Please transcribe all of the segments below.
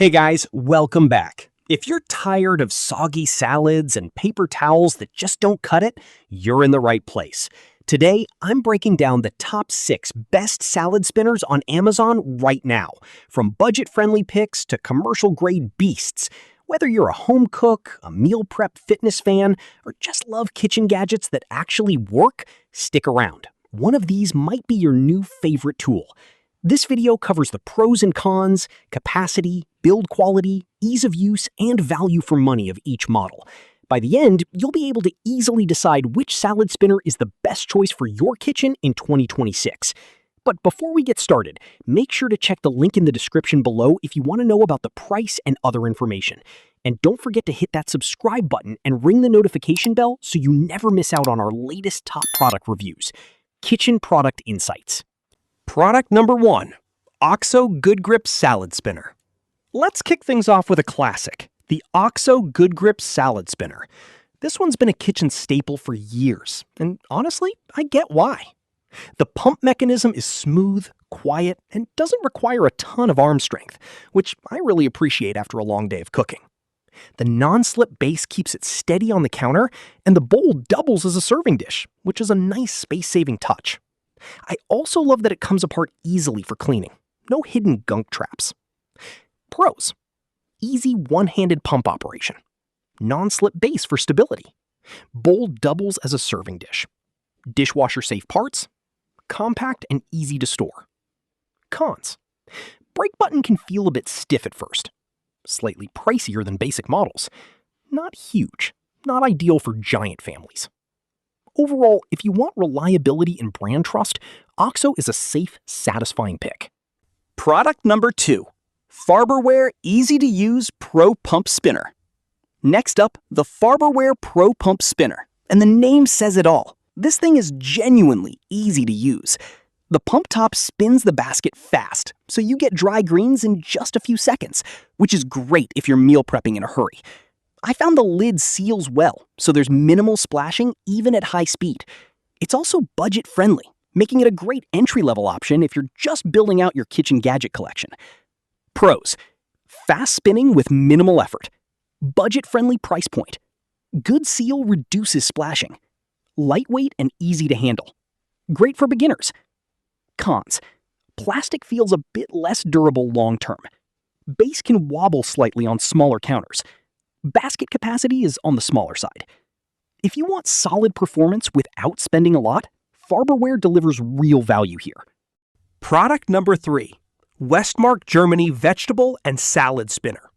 Hey guys, welcome back. If you're tired of soggy salads and paper towels that just don't cut it, you're in the right place. Today, I'm breaking down the top 6 best salad spinners on Amazon right now, from budget-friendly picks to commercial-grade beasts. Whether you're a home cook, a meal prep fitness fan, or just love kitchen gadgets that actually work, stick around. One of these might be your new favorite tool. This video covers the pros and cons, capacity, build quality, ease of use, and value for money of each model. By the end, you'll be able to easily decide which salad spinner is the best choice for your kitchen in 2026. But before we get started, make sure to check the link in the description below if you want to know about the price and other information. And don't forget to hit that subscribe button and ring the notification bell so you never miss out on our latest top product reviews. Kitchen Product Insights. Product number 1, OXO Good Grip Salad Spinner. Let's kick things off with a classic, the OXO Good Grip Salad Spinner. This one's been a kitchen staple for years, and honestly, I get why. The pump mechanism is smooth, quiet, and doesn't require a ton of arm strength, which I really appreciate after a long day of cooking. The non-slip base keeps it steady on the counter, and the bowl doubles as a serving dish, which is a nice space-saving touch. I also love that it comes apart easily for cleaning. No hidden gunk traps. Pros: easy one-handed pump operation. Non-slip base for stability. Bowl doubles as a serving dish. Dishwasher-safe parts. Compact and easy to store. Cons: brake button can feel a bit stiff at first. Slightly pricier than basic models. Not huge. Not ideal for giant families. Overall, if you want reliability and brand trust, OXO is a safe, satisfying pick. Product number 2, Farberware Easy-to-Use Pro Pump Spinner. Next up, the Farberware Pro Pump Spinner. And the name says it all. This thing is genuinely easy to use. The pump top spins the basket fast, so you get dry greens in just a few seconds, which is great if you're meal prepping in a hurry. I found the lid seals well, so there's minimal splashing even at high speed. It's also budget-friendly, making it a great entry-level option if you're just building out your kitchen gadget collection. Pros: fast spinning with minimal effort. Budget-friendly price point. Good seal reduces splashing. Lightweight and easy to handle. Great for beginners. Cons: plastic feels a bit less durable long-term. Base can wobble slightly on smaller counters. Basket capacity is on the smaller side. If you want solid performance without spending a lot, Farberware delivers real value here. Product number 3, Westmark Germany Vegetable and Salad Spinner.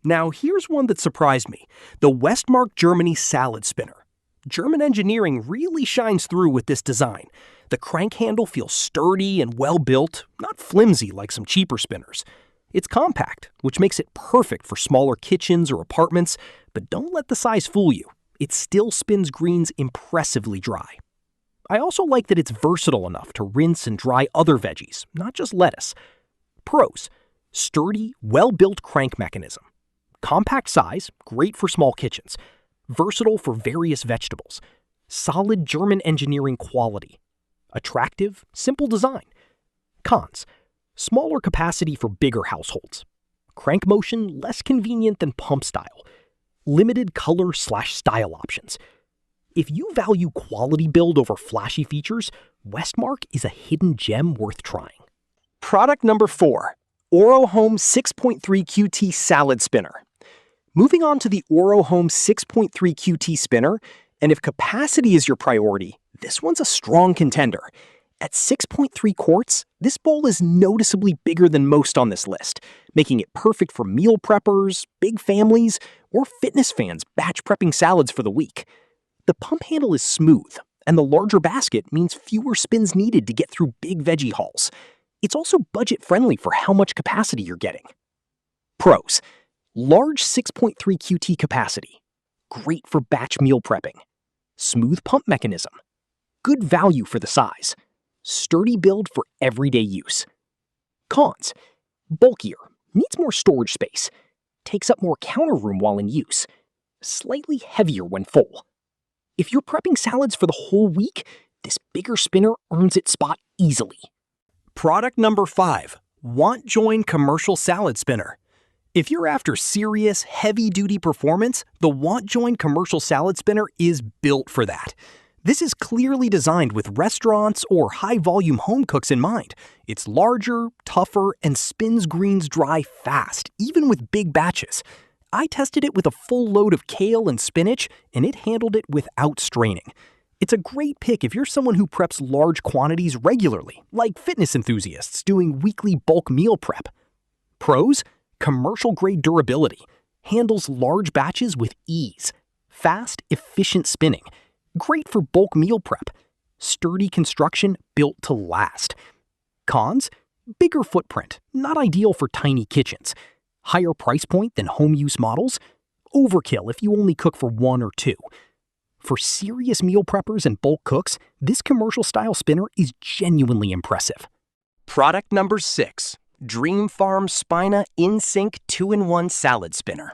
Now here's one that surprised me, the Westmark Germany Salad Spinner. German engineering really shines through with this design. The crank handle feels sturdy and well-built, not flimsy like some cheaper spinners. It's compact, which makes it perfect for smaller kitchens or apartments, but don't let the size fool you. It still spins greens impressively dry. I also like that it's versatile enough to rinse and dry other veggies, not just lettuce. Pros: sturdy, well-built crank mechanism. Compact size, great for small kitchens. Versatile for various vegetables. Solid German engineering quality. Attractive, simple design. Cons: smaller capacity for bigger households. Crank motion less convenient than pump style. Limited color/style options. If you value quality build over flashy features, Westmark is a hidden gem worth trying. Product number 4, Oro Home 6.3 QT Salad Spinner. Moving on to the Oro Home 6.3 QT Spinner, and if capacity is your priority, this one's a strong contender. At 6.3 quarts, this bowl is noticeably bigger than most on this list, making it perfect for meal preppers, big families, or fitness fans batch prepping salads for the week. The pump handle is smooth, and the larger basket means fewer spins needed to get through big veggie hauls. It's also budget-friendly for how much capacity you're getting. Pros: large 6.3 QT capacity. Great for batch meal prepping. Smooth pump mechanism. Good value for the size. Sturdy build for everyday use. Cons: bulkier, needs more storage space. Takes up more counter room while in use. Slightly heavier when full. If you're prepping salads for the whole week, this bigger spinner earns its spot easily. Product number 5, Want Join Commercial Salad Spinner. If you're after serious, heavy-duty performance, the Want-Join commercial salad spinner is built for that. This is clearly designed with restaurants or high-volume home cooks in mind. It's larger, tougher, and spins greens dry fast, even with big batches. I tested it with a full load of kale and spinach, and it handled it without straining. It's a great pick if you're someone who preps large quantities regularly, like fitness enthusiasts doing weekly bulk meal prep. Pros: commercial-grade durability, handles large batches with ease, fast, efficient spinning, great for bulk meal prep, sturdy construction built to last. Cons: bigger footprint, not ideal for tiny kitchens, higher price point than home-use models, overkill if you only cook for 1 or 2. For serious meal preppers and bulk cooks, this commercial-style spinner is genuinely impressive. Product number 6. Dream Farm Spina In-Sync 2-in-1 Salad Spinner.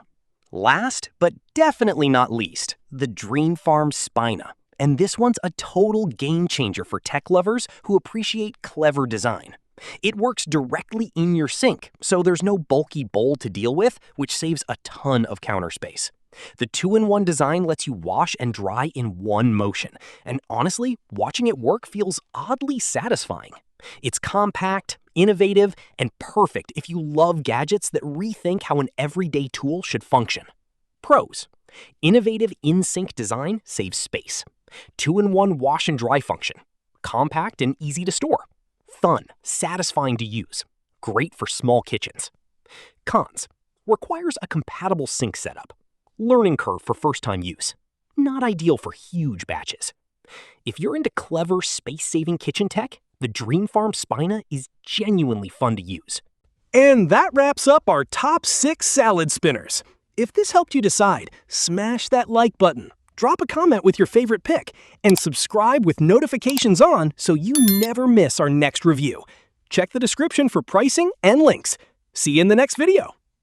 Last, but definitely not least, the Dream Farm Spina. And this one's a total game changer for tech lovers who appreciate clever design. It works directly in your sink, so there's no bulky bowl to deal with, which saves a ton of counter space. The 2-in-1 design lets you wash and dry in one motion, and honestly, watching it work feels oddly satisfying. It's compact, innovative, and perfect if you love gadgets that rethink how an everyday tool should function. Pros: innovative in-sync design saves space. 2-in-1 wash and dry function. Compact and easy to store. Fun, satisfying to use. Great for small kitchens. Cons: requires a compatible sink setup. Learning curve for first-time use. Not ideal for huge batches. If you're into clever, space-saving kitchen tech, the Dream Farm Spina is genuinely fun to use. And that wraps up our top 6 salad spinners. If this helped you decide, smash that like button, drop a comment with your favorite pick, and subscribe with notifications on so you never miss our next review. Check the description for pricing and links. See you in the next video.